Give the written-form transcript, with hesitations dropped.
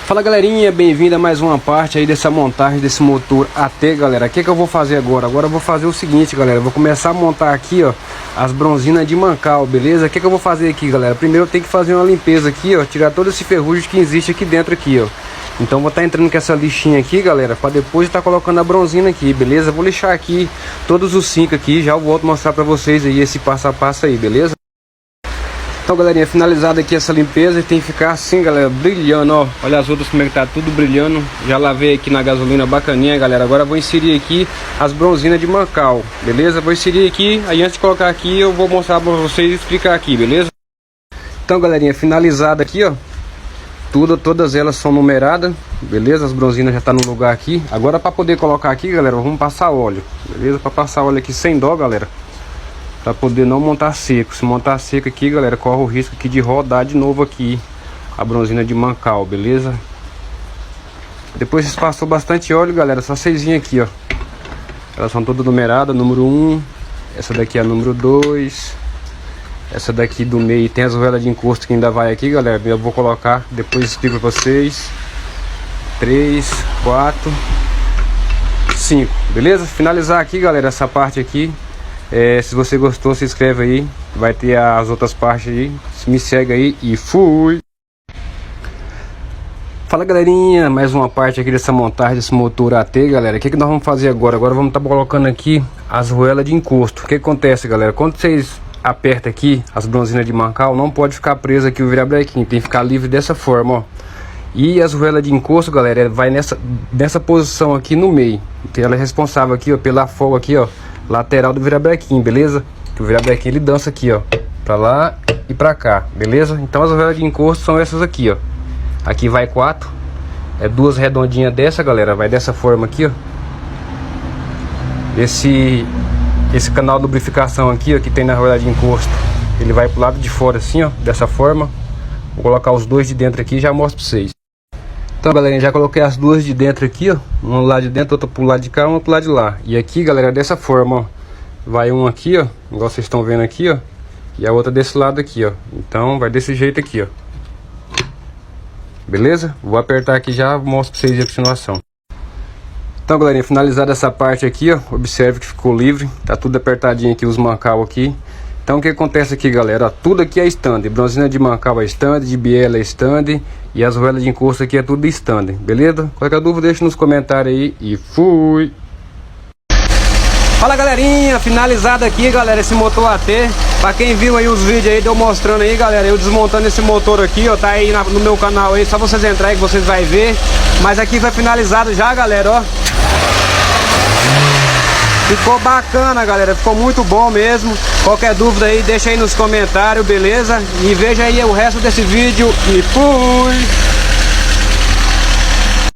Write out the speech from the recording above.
Fala galerinha, bem-vindo a mais uma parte aí dessa montagem desse motor AT, galera. O que eu vou fazer agora? Agora eu vou fazer o seguinte, galera. Eu vou começar a montar aqui, ó, as bronzinas de mancal, beleza? O que eu vou fazer aqui, galera? Primeiro eu tenho que fazer uma limpeza aqui, ó, tirar todo esse ferrugem que existe aqui dentro aqui, ó. Então vou estar entrando com essa lixinha aqui, galera, para depois estar colocando a bronzina aqui, beleza? Vou lixar aqui todos os 5 aqui, já volto mostrar para vocês aí esse passo a passo aí, beleza? Então, galerinha, finalizada aqui essa limpeza, tem que ficar assim, galera, brilhando, ó. Olha as outras como é que tá, tudo brilhando. Já lavei aqui na gasolina bacaninha, galera. Agora vou inserir aqui as bronzinas de mancal, beleza? Vou inserir aqui, aí antes de colocar aqui eu vou mostrar pra vocês e explicar aqui, beleza? Então, galerinha, finalizada aqui, ó. Todas elas são numeradas, beleza? As bronzinas já tá no lugar aqui. Agora para poder colocar aqui, galera, vamos passar óleo, beleza? Para passar óleo aqui sem dó, galera. Para poder não montar seco. Se montar seco aqui, galera, corre o risco aqui de rodar de novo aqui a bronzina de mancal, beleza? Depois vocês passou bastante óleo, galera, só 6 aqui, ó. Elas são todas numeradas, número 1. Essa daqui é a número 2. Essa daqui do meio tem as velas de encosto que ainda vai aqui, galera. Eu vou colocar, depois explico pra vocês. 3, 4, 5, beleza? Finalizar aqui, galera, essa parte aqui. Se você gostou, se inscreve aí. Vai ter as outras partes aí. Me segue aí e fui! Fala, galerinha, mais uma parte aqui dessa montagem desse motor AT, galera. O que nós vamos fazer agora? Agora vamos estar colocando aqui as roelas de encosto. O que acontece, galera? Quando vocês apertam aqui as bronzinas de mancal, não pode ficar presa aqui o virabrequim. Tem que ficar livre dessa forma, ó. E as roelas de encosto, galera, vai nessa posição aqui no meio. Ela é responsável aqui, ó, pela folga aqui, ó, lateral do virabrequim, beleza? Que o virabrequim ele dança aqui, ó, pra lá e pra cá, beleza? Então as roelas de encosto são essas aqui, ó. Aqui vai 4, duas redondinhas dessa, galera, vai dessa forma aqui, ó. Esse canal de lubrificação aqui, ó, que tem na roela de encosto, ele vai pro lado de fora assim, ó, dessa forma. Vou colocar os dois de dentro aqui e já mostro pra vocês. Então, galerinha, já coloquei as duas de dentro aqui, ó. Uma lá de dentro, outra pro lado de cá, uma pro lado de lá. E aqui, galera, dessa forma, ó. Vai uma aqui, ó, igual vocês estão vendo aqui, ó. E a outra desse lado aqui, ó. Então, vai desse jeito aqui, ó. Beleza? Vou apertar aqui já, mostro pra vocês a continuação. Então, galerinha, finalizada essa parte aqui, ó. Observe que ficou livre. Tá tudo apertadinho aqui, os mancal aqui. Então o que acontece aqui, galera, ó, tudo aqui é stand, bronzina de mancal é stand, de biela é stand e as roelas de encosto aqui é tudo stand, beleza? Qualquer dúvida deixa nos comentários aí e fui! Fala, galerinha, finalizado aqui, galera, esse motor AT. Pra quem viu aí os vídeos aí, deu mostrando aí, galera, eu desmontando esse motor aqui, ó, tá aí no meu canal aí, só vocês entrarem que vocês vão ver. Mas aqui foi finalizado já, galera, ó. Ficou bacana, galera, ficou muito bom mesmo. Qualquer dúvida aí, deixa aí nos comentários, beleza? E veja aí o resto desse vídeo e fui!